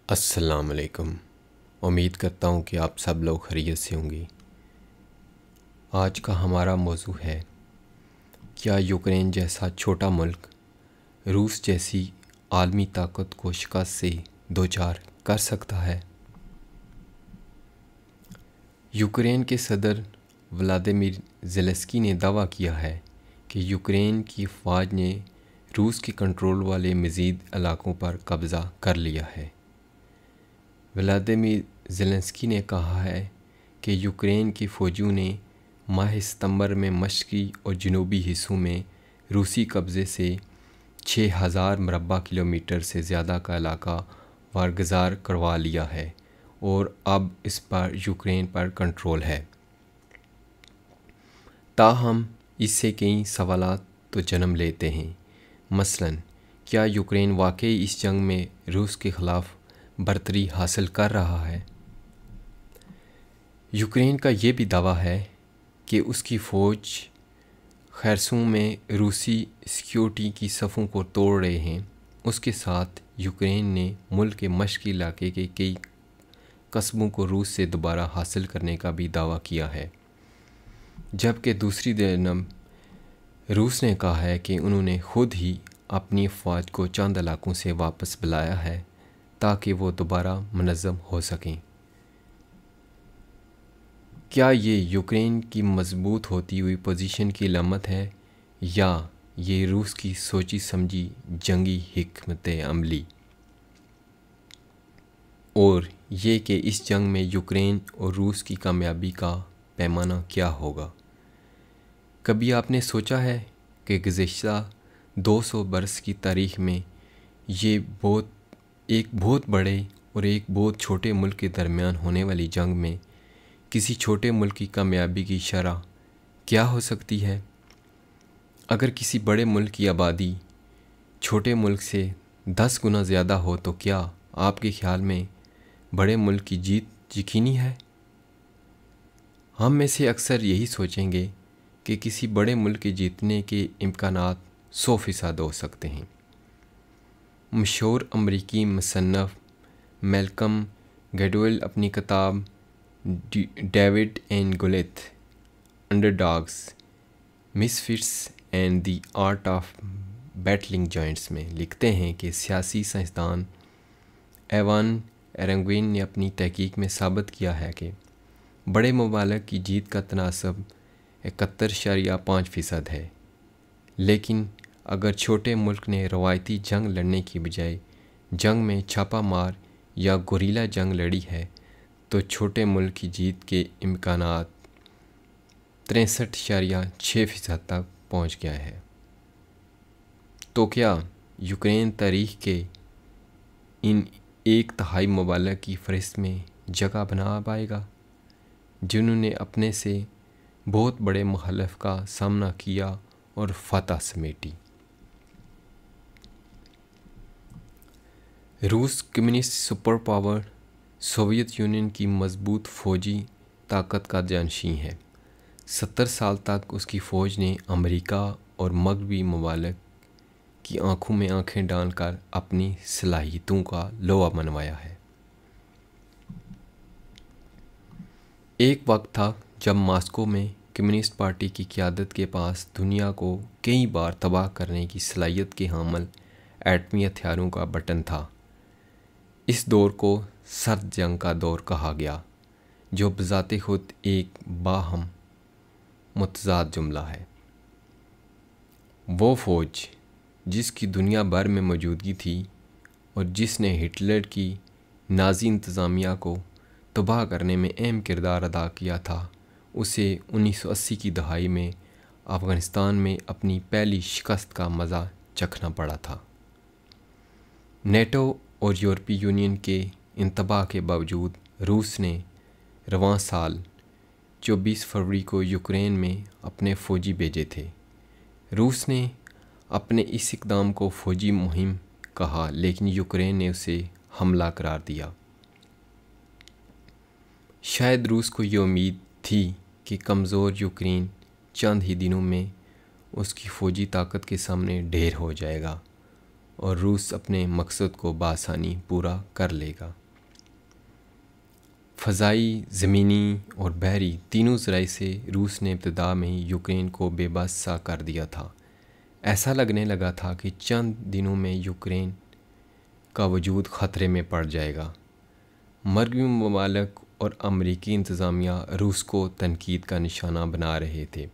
अस्सलाम वालेकुम। उम्मीद करता हूँ कि आप सब लोग खैरियत से होंगे। आज का हमारा मौजू है, क्या यूक्रेन जैसा छोटा मुल्क रूस जैसी आलमी ताकत को शिकस्त से दोचार कर सकता है। यूक्रेन के सदर व्लादिमीर ज़ेलेंस्की ने दावा किया है कि यूक्रेन की फ़ौज ने रूस के कंट्रोल वाले मज़ीद इलाकों पर कब्ज़ा कर लिया है। व्लादिमीर ज़ेलेंस्की ने कहा है कि यूक्रेन के फ़ौजियों ने माह सितंबर में मशरक़ी और जनूबी हिस्सों में रूसी कब्ज़े से 6000 मरबा किलोमीटर से ज़्यादा का इलाका वारगुज़ार करवा लिया है और अब इस पर यूक्रेन पर कंट्रोल है। ताहम इससे कई सवालात तो जन्म लेते हैं। मसलन, क्या यूक्रेन वाकई इस जंग में रूस के ख़िलाफ़ बरतरी हासिल कर रहा है? यूक्रेन का ये भी दावा है कि उसकी फ़ौज खैरसूं में रूसी सिक्योरिटी की सफ़ों को तोड़ रहे हैं। उसके साथ यूक्रेन ने मुल्क के मशरक़ी इलाके के कई कस्बों को रूस से दोबारा हासिल करने का भी दावा किया है, जबकि दूसरी जानब रूस ने कहा है कि उन्होंने खुद ही अपनी फ़ौज को चंद इलाकों से वापस बुलाया है ताकि वो दोबारा मुनज़्ज़म हो सकें। क्या ये यूक्रेन की मजबूत होती हुई पोजीशन की अलामत है या ये रूस की सोची समझी जंगी हिकमत अमली, और ये कि इस जंग में यूक्रेन और रूस की कामयाबी का पैमाना क्या होगा? कभी आपने सोचा है कि गुज़िश्ता 200 बरस की तारीख़ में ये एक बहुत बड़े और एक बहुत छोटे मुल्क के दरमियान होने वाली जंग में किसी छोटे मुल्क की कामयाबी की शरह क्या हो सकती है? अगर किसी बड़े मुल्क की आबादी छोटे मुल्क से 10 गुना ज़्यादा हो तो क्या आपके ख़्याल में बड़े मुल्क की जीत यकीनी है? हम में से अक्सर यही सोचेंगे कि किसी बड़े मुल्क के जीतने के इम्कानात 100% हो सकते हैं। मशहूर अमरीकी मुसन्नफ़ मैल्कम ग्लैडवेल अपनी किताब David and Goliath, underdogs, misfits and the art of battling giants में लिखते हैं कि सियासी साइंसदान एवान एरेंगविन ने अपनी तहकीक में साबित किया है कि बड़े ममालिक की जीत का तनासब 71.5% है, लेकिन अगर छोटे मुल्क ने रवायती जंग लड़ने की बजाय जंग में छापा मार या गोरीला जंग लड़ी है तो छोटे मुल्क की जीत के इम्कानात 63.6% तक पहुँच गया है। तो क्या यूक्रेन तारीख़ के इन 1/3 ममालिक की फ़हरिस्त में जगह बना पाएगा जिन्होंने अपने से बहुत बड़े मुखालिफ का सामना किया और फतह समेटी? रूस communist super power Soviet union की मजबूत फ़ौजी ताकत का जानशीं है। 70 साल तक उसकी फ़ौज ने अमेरिका और मगरबी ममालिक की आंखों में आंखें डालकर अपनी सलाहियतों का लोहा मनवाया है। एक वक्त था जब मॉस्को में कम्युनिस्ट पार्टी की क़यादत के पास दुनिया को कई बार तबाह करने की सलाहियत के हामिल एटमी हथियारों का बटन था। इस दौर को सर्द जंग का दौर कहा गया, जो बज़ाते खुद एक बाहम मुतज़ाद जुमला है। वो फ़ौज जिसकी दुनिया भर में मौजूदगी थी और जिसने हिटलर की नाज़ी इंतज़ामिया को तबाह करने में अहम किरदार अदा किया था, उसे 1980 की दहाई में अफ़गानिस्तान में अपनी पहली शिकस्त का मज़ा चखना पड़ा था। नेटो और यूरोपीय यूनियन के इंतबाह के बावजूद रूस ने रवां साल 24 फरवरी को यूक्रेन में अपने फ़ौजी भेजे थे। रूस ने अपने इस इक़दाम को फ़ौजी मुहिम कहा, लेकिन यूक्रेन ने उसे हमला करार दिया। शायद रूस को ये उम्मीद थी कि कमज़ोर यूक्रेन चंद ही दिनों में उसकी फ़ौजी ताकत के सामने ढेर हो जाएगा और रूस अपने मकसद को बासानी पूरा कर लेगा। फ़ज़ाई, ज़मीनी और बहरी तीनों ज़राए से रूस ने इब्तिदा में ही यूक्रेन को बेबस सा कर दिया था। ऐसा लगने लगा था कि चंद दिनों में यूक्रेन का वजूद ख़तरे में पड़ जाएगा। मगरबी ममालिक और अमरीकी इंतज़ामिया रूस को तनकीद का निशाना बना रहे थे,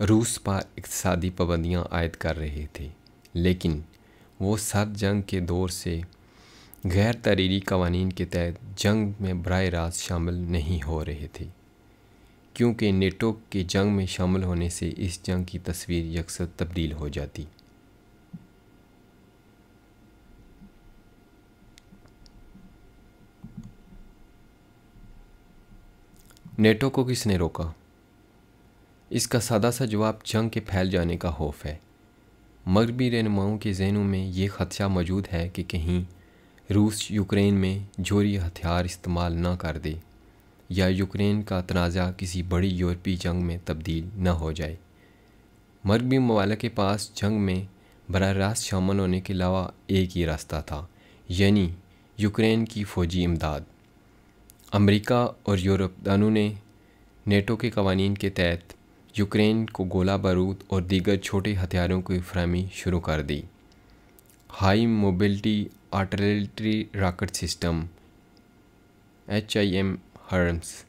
रूस पर इक़्तिसादी पाबंदियाँ आयद कर रहे थे, लेकिन वो सर्द जंग के दौर से गैर तहरीरी कवानीन के तहत जंग में बराह रास्त शामिल नहीं हो रहे थे, क्योंकि नेटो के जंग में शामिल होने से इस जंग की तस्वीर यकसर तब्दील हो जाती। नेटो को किसने रोका? इसका सादा सा जवाब जंग के फैल जाने का खौफ है। मगरबी रहनुमाओं के जहनों में ये ख़दशा मौजूद है कि कहीं रूस यूक्रेन में जोरी हथियार इस्तेमाल न कर दे या यूक्रेन का तनाज़ा किसी बड़ी यूरोपीय जंग में तब्दील न हो जाए। मगरबी ममालिक के पास जंग में बराह रास्त शामिल होने के अलावा एक ही रास्ता था, यानी यूक्रेन की फ़ौजी इमदाद। अमेरिका और यूरोप दोनों ने नेटो के कवानीन के तहत यूक्रेन को गोला बारूद और दीगर छोटे हथियारों की फराहमी शुरू कर दी। High mobility artillery rocket system HIM HIMARS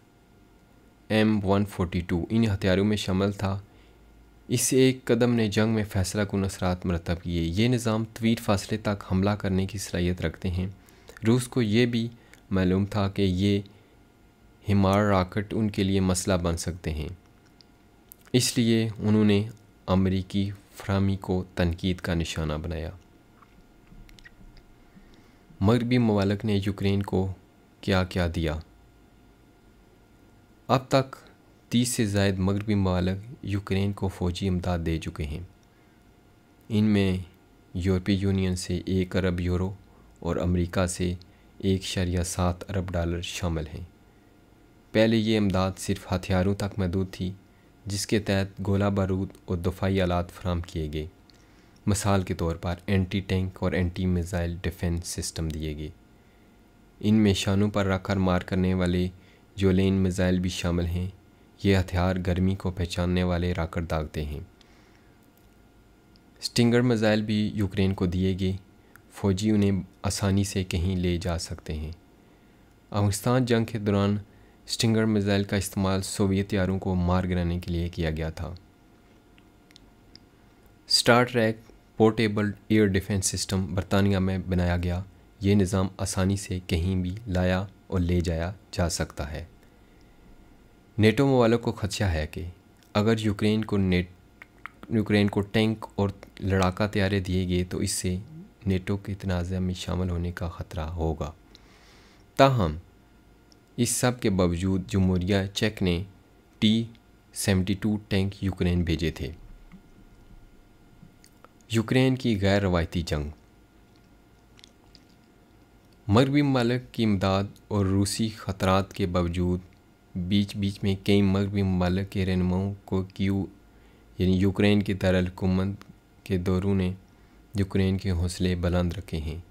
M142 इन हथियारों में शामिल था। इस एक कदम ने जंग में फ़ैसला कुन असरात मरतब किए। ये निज़ाम तवील फासले तक हमला करने की सलाहियत रखते हैं। रूस को ये भी मालूम था कि ये हिमार रॉकेट उनके लिए मसला बन सकते हैं, इसलिए उन्होंने अमरीकी फराहमी को तनकीद का निशाना बनाया। मगरबी ममालिक ने यूक्रेन को क्या क्या दिया? अब तक 30 से ज़ायद मगरबी ममालिक यूक्रेन को फ़ौजी इमदाद दे चुके हैं। इनमें यूरोपीय यूनियन से 1 अरब यूरो और अमेरिका से 1.7 अरब डॉलर शामिल हैं। पहले ये इमदाद सिर्फ हथियारों तक महदूद थी, जिसके तहत गोला बारूद और दफ़ाई आलात फराहम किए गए। मिसाल के तौर पर एंटी टैंक और एंटी मिसाइल डिफेंस सिस्टम दिए गए। इनमें शानों पर रखकर मार करने वाले जोलेन मिसाइल भी शामिल हैं। ये हथियार गर्मी को पहचानने वाले रॉकेट दागते हैं। स्टिंगर मिसाइल भी यूक्रेन को दिए गए। फ़ौजी उन्हें आसानी से कहीं ले जा सकते हैं। अफगानिस्तान जंग के दौरान स्टिंगर मिसाइल का इस्तेमाल सोवियत यारों को मार गिराने के लिए किया गया था। Star Trek portable air defence system बरतानिया में बनाया गया। ये निज़ाम आसानी से कहीं भी लाया और ले जाया जा सकता है। नेटो वालों को खदशा है कि अगर यूक्रेन को टैंक और लड़ाका तैयारे दिए गए तो इससे नेटो के तनाज़ा में शामिल होने का ख़तरा होगा। ताहम इस सब के बावजूद जमहूरिया चेक ने T-72 टैंक यूक्रेन भेजे थे। यूक्रेन की गैर रवायती जंग। मगरबी ममालिक की इमदाद और रूसी ख़तरात के बावजूद बीच बीच में कई मगरबी ममालिक के रहनुमाओं को यानी यूक्रेन की दारुल-हुकूमत के दौरों ने यूक्रेन के हौसले बुलंद रखे हैं।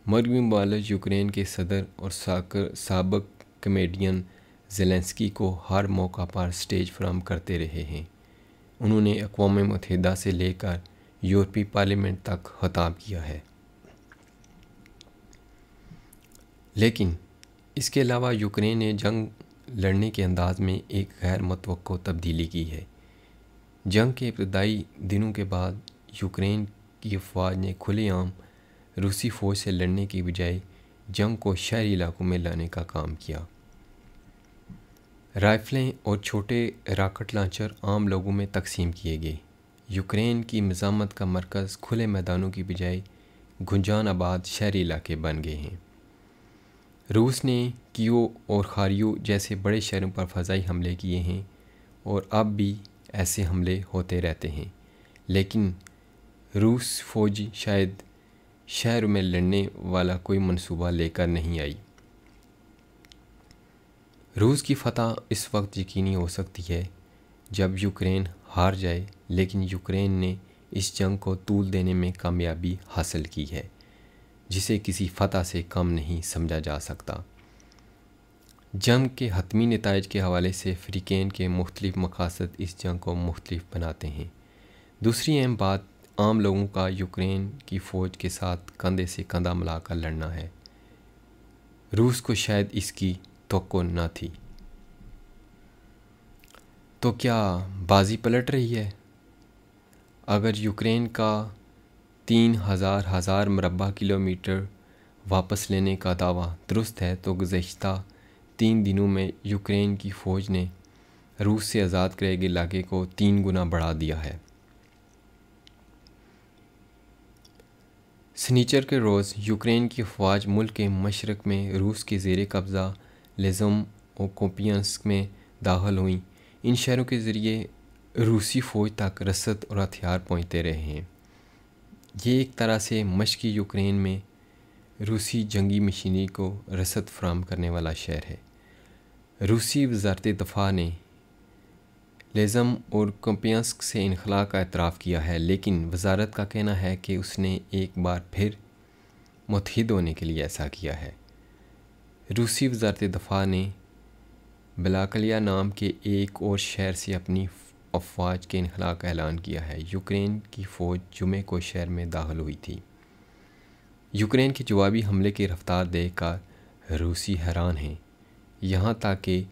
मगरबी ममालिक यूक्रेन के सदर और साबिक़ कमेडियन ज़ेलेंस्की को हर मौका पर स्टेज फराहम करते रहे हैं। उन्होंने अक़वाम मुत्तहिदा से लेकर यूरोपीय पार्लियामेंट तक ख़िताब किया है। लेकिन इसके अलावा यूक्रेन ने जंग लड़ने के अंदाज़ में एक गैर मुतवक्को तब्दीली की है। जंग के इब्तदाई दिनों के बाद यूक्रेन की अफवाज ने खुलेआम रूसी फ़ौज से लड़ने की बजाय जंग को शहरी इलाकों में लाने का काम किया। राइफ़लें और छोटे रॉकेट लॉन्चर आम लोगों में तकसीम किए गए। यूक्रेन की मज़ामत का मरकज़ खुले मैदानों की बजाय गुंजान आबाद शहरी इलाके बन गए हैं। रूस ने कीव और खार्किव जैसे बड़े शहरों पर फ़ज़ाई हमले किए हैं और अब भी ऐसे हमले होते रहते हैं, लेकिन रूस फ़ौज शायद शहर में लड़ने वाला कोई मंसूबा लेकर नहीं आई। रूस की फ़तह इस वक्त यकीनी हो सकती है जब यूक्रेन हार जाए, लेकिन यूक्रेन ने इस जंग को तूल देने में कामयाबी हासिल की है, जिसे किसी फतह से कम नहीं समझा जा सकता। जंग के हतमी नताइज के हवाले से फ़रीक़ैन के मुख्तलिफ़ मक़ासद इस जंग को मुख्तलिफ़ बनाते हैं। दूसरी अहम बात आम लोगों का यूक्रेन की फ़ौज के साथ कंधे से कंधा मिलाकर लड़ना है। रूस को शायद इसकी तवक्को न थी। तो क्या बाजी पलट रही है? अगर यूक्रेन का 3,000 मुरबा किलोमीटर वापस लेने का दावा दुरुस्त है, तो गुज़श्ता 3 दिनों में यूक्रेन की फ़ौज ने रूस से आज़ाद किए गए इलाके को 3 गुना बढ़ा दिया है। सनीचर के रोज़ यूक्रेन की फ़ौज मुल्क के मशरक़ में रूस के ज़ेर कब्ज़ा लेज़म और कोपियांस्क में दाखिल हुई। इन शहरों के ज़रिए रूसी फ़ौज तक रसद और हथियार पहुँचते रहे हैं। ये एक तरह से मशक़ी यूक्रेन में रूसी जंगी मशीनरी को रसद फराहम करने वाला शहर है। रूसी वज़ारत दफ़ा ने लेज़म और कोपियांस्क से इनखला का एतराफ़ किया है, लेकिन वज़ारत का कहना है कि उसने एक बार फिर मुत्तहिद होने के लिए ऐसा किया है। रूसी वज़ारत दफ़ा ने बलाकलिया नाम के एक और शहर से अपनी अफ़वाज के इनखला का ऐलान किया है। यूक्रेन की फ़ौज जुमे को शहर में दाखिल हुई थी। यूक्रेन के जवाबी हमले की रफ्तार देखकर रूसी हैरान हैं। यहाँ तक कि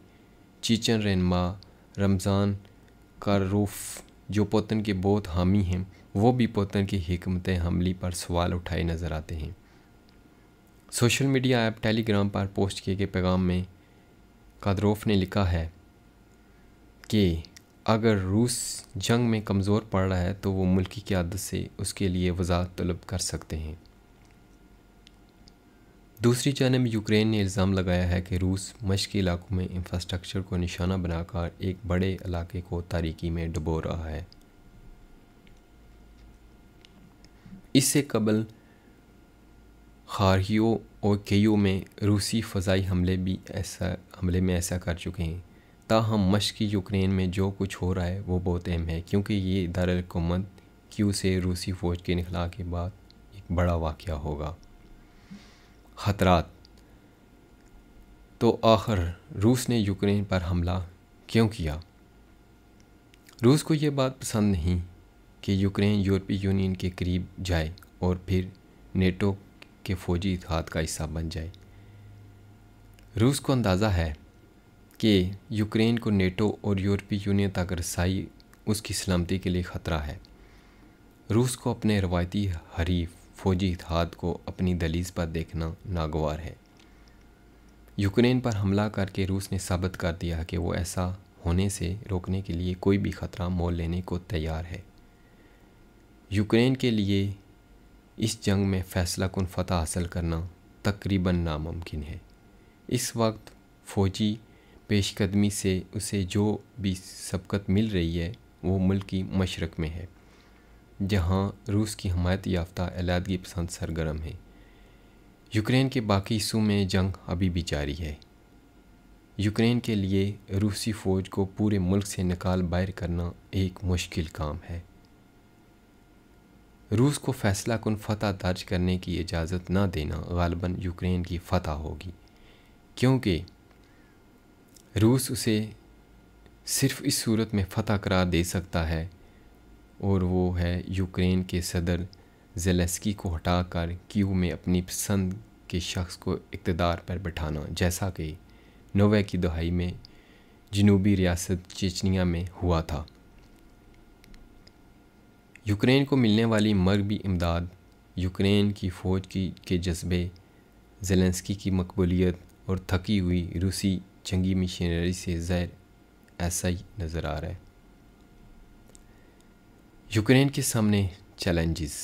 चीचन रहनुमा रमज़ान कारूफ, जो पुतिन के बहुत हामी हैं, वो भी पुतिन की हिकमत हमली पर सवाल उठाए नज़र आते हैं। सोशल मीडिया ऐप टेलीग्राम पर पोस्ट किए गए पैगाम में कादरोफ ने लिखा है कि अगर रूस जंग में कमज़ोर पड़ रहा है तो वो मुल्की क़यादत से उसके लिए वज़ाहत तलब कर सकते हैं। दूसरी जानब यूक्रेन ने इल्ज़ाम लगाया है कि रूस मशक़ी इलाकों में इंफ्रास्ट्रक्चर को निशाना बनाकर एक बड़े इलाके को तारीकी में डुबो रहा है। इससे कबल खार्किव और कीव में रूसी फ़ज़ाई हमले में ऐसा कर चुके हैं। ताहम मशक़ी यूक्रेन में जो कुछ हो रहा है वो बहुत अहम है, क्योंकि ये दारुल-हुकूमत कीव से रूसी फ़ौज के इनखला के बाद एक बड़ा वाक़या होगा। ख़तरात। तो आखिर रूस ने यूक्रेन पर हमला क्यों किया? रूस को ये बात पसंद नहीं कि यूक्रेन यूरोपीय यूनियन के करीब जाए और फिर नेटो के फ़ौजी इत्तेहाद का हिस्सा बन जाए। रूस को अंदाज़ा है कि यूक्रेन को नेटो और यूरोपीय यूनियन तक रसाई उसकी सलामती के लिए ख़तरा है। रूस को अपने रवायती हरीफ फ़ौजी इत्तेहाद को अपनी दहलीज़ पर देखना नागवार है। यूक्रेन पर हमला करके रूस ने साबित कर दिया कि वो ऐसा होने से रोकने के लिए कोई भी ख़तरा मोल लेने को तैयार है। यूक्रेन के लिए इस जंग में फ़ैसला कुन फ़तह हासिल करना तकरीबन नामुमकिन है। इस वक्त फ़ौजी पेशकदमी से उसे जो भी सबकत मिल रही है वो मुल्क की मशरक़ में है, जहाँ रूस की हमायत याफ्ता अलहदगी पसंद सरगर्म है। यूक्रेन के बाकी हिस्सों में जंग अभी भी जारी है। यूक्रेन के लिए रूसी फ़ौज को पूरे मुल्क से निकाल बाहर करना एक मुश्किल काम है। रूस को फ़ैसला कुन फ़तह दर्ज करने की इजाज़त न देना ग़ालिबन यूक्रेन की फ़तह होगी, क्योंकि रूस उसे सिर्फ़ इस सूरत में फ़तह करार दे सकता है, और वो है यूक्रेन के सदर ज़ेलेंस्की को हटाकर कीव में अपनी पसंद के शख्स को इक़्तिदार पर बिठाना, जैसा कि 90 की दहाई में जनूबी रियासत चेचनिया में हुआ था। यूक्रेन को मिलने वाली मगरबी इमदाद, यूक्रेन की फ़ौज के जज्बे, ज़ेलेंस्की की मकबूलियत और थकी हुई रूसी जंगी मशीनरी से ज़ाहिर ऐसा ही नज़र आ रहा है। यूक्रेन के सामने चैलेंजेस।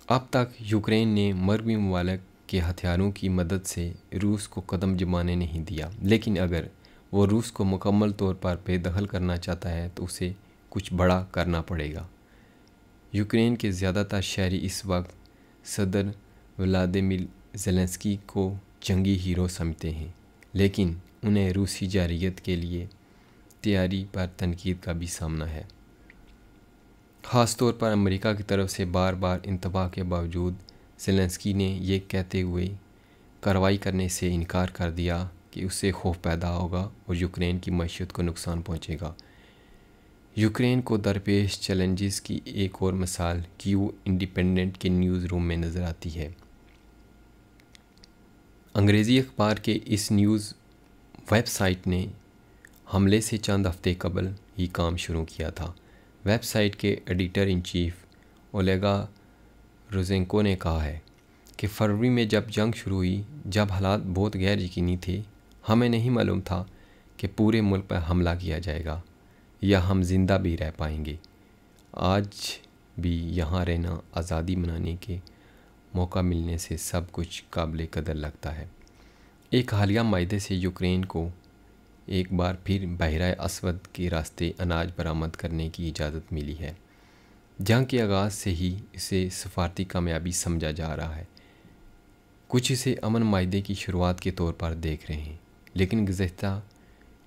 अब तक यूक्रेन ने मगरबी ममालिक के हथियारों की मदद से रूस को कदम जमाने नहीं दिया, लेकिन अगर वो रूस को मुकम्मल तौर पर बेदखल करना चाहता है तो उसे कुछ बड़ा करना पड़ेगा। यूक्रेन के ज़्यादातर शहरी इस वक्त सदर व्लादिमीर ज़ेलेंस्की को जंगी हीरो समझते हैं, लेकिन उन्हें रूसी जारहियत के लिए तैयारी पर तनकीद का भी सामना है। ख़ास तौर पर अमेरिका की तरफ से बार बार इंतबाह के बावजूद ज़ेलेंस्की ने ये कहते हुए कार्रवाई करने से इनकार कर दिया कि उससे खौफ पैदा होगा और यूक्रेन की मईशत को नुकसान पहुंचेगा। यूक्रेन को दरपेश चैलेंजेस की एक और मिसाल कीव इंडिपेंडेंट के न्यूज़ रूम में नज़र आती है। अंग्रेज़ी अखबार के इस न्यूज़ वेबसाइट ने हमले से चंद हफ्ते कबल ही काम शुरू किया था। वेबसाइट के एडिटर इन चीफ ओलेगा रोजेंको ने कहा है कि फरवरी में जब जंग शुरू हुई, जब हालात बहुत गैर यकीनी थे, हमें नहीं मालूम था कि पूरे मुल्क पर हमला किया जाएगा या हम जिंदा भी रह पाएंगे। आज भी यहाँ रहना, आज़ादी मनाने के मौका मिलने से सब कुछ काबिल कदर लगता है। एक हालिया मायदे से यूक्रेन को एक बार फिर बहरा अस्वद के रास्ते अनाज बरामद करने की इजाज़त मिली है। जंग के आगाज़ से ही इसे सफारती कामयाबी समझा जा रहा है। कुछ इसे अमन मायदे की शुरुआत के तौर पर देख रहे हैं, लेकिन गुज़श्ता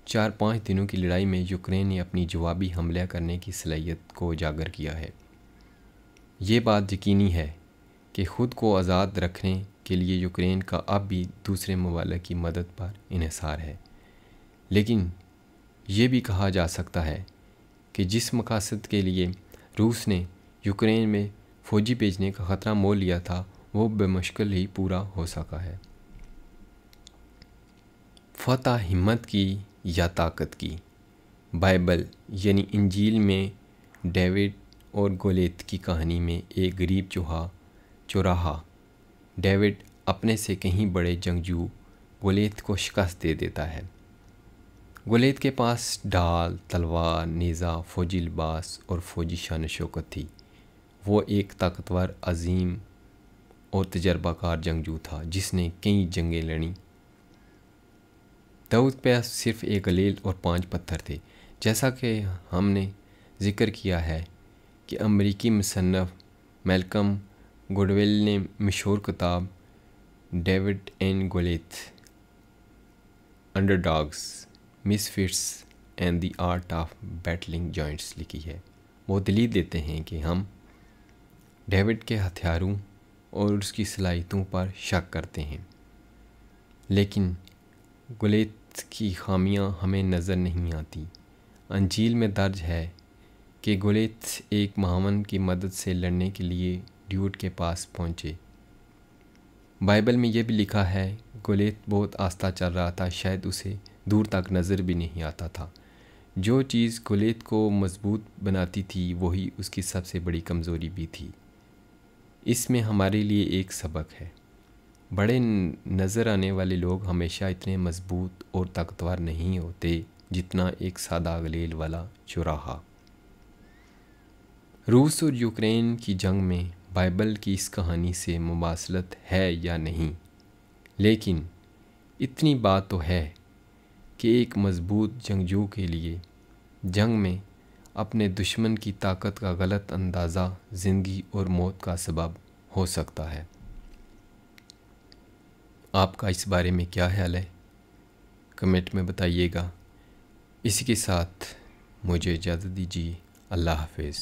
4-5 दिनों की लड़ाई में यूक्रेन ने अपनी जवाबी हमला करने की सलाहियत को उजागर किया है। ये बात यकीनी है कि ख़ुद को आज़ाद रखने के लिए यूक्रेन का अब भी दूसरे ममालिक की मदद पर इन्हिसार है। लेकिन ये भी कहा जा सकता है कि जिस मकसद के लिए रूस ने यूक्रेन में फ़ौजी भेजने का ख़तरा मोल लिया था, वो बेमुश्किल ही पूरा हो सका है। फ़तह हिम्मत की या ताकत की। बाइबल यानी इंजील में डेविड और गोलियत की कहानी में एक गरीब चौराहा डेविड अपने से कहीं बड़े जंगजू गोलियत को शिकस्त दे देता है। गोलियत के पास ढाल, तलवार, नेज़ा, फ़ौजी लिबास और फ़ौजी शान शौकत थी। वो एक ताकतवर, अजीम और तजर्बाकार जंगजू था जिसने कई जंगें लड़ी। दाऊद पे सिर्फ एक गलील और 5 पत्थर थे। जैसा कि हमने ज़िक्र किया है कि अमेरिकी मुसन्नफ़ मैल्कम गुडवेल ने मशहूर किताब David and Goliath, underdogs, misfits and the art of battling giants लिखी है। वो दलील देते हैं कि हम डेविड के हथियारों और उसकी सलाहियतों पर शक करते हैं, लेकिन गोलियत की खामियां हमें नज़र नहीं आती। अंजील में दर्ज है कि गोलियत एक महावन की मदद से लड़ने के लिए ड्यूड के पास पहुँचे। बाइबल में यह भी लिखा है गोलियत बहुत आस्ता चल रहा था, शायद उसे दूर तक नज़र भी नहीं आता था। जो चीज़ गोलियत को मजबूत बनाती थी वही उसकी सबसे बड़ी कमज़ोरी भी थी। इसमें हमारे लिए एक सबक है। बड़े नज़र आने वाले लोग हमेशा इतने मजबूत और ताकतवर नहीं होते जितना एक सादा गलील वाला चौराहा। रूस और यूक्रेन की जंग में बाइबल की इस कहानी से मुमासलत है या नहीं, लेकिन इतनी बात तो है कि एक मजबूत जंगजू के लिए जंग में अपने दुश्मन की ताकत का गलत अंदाज़ा ज़िंदगी और मौत का सबब हो सकता है। आपका इस बारे में क्या ख्याल है? कमेंट में बताइएगा। इसी के साथ मुझे इजाज़त दीजिए। अल्लाह हाफ़िज़।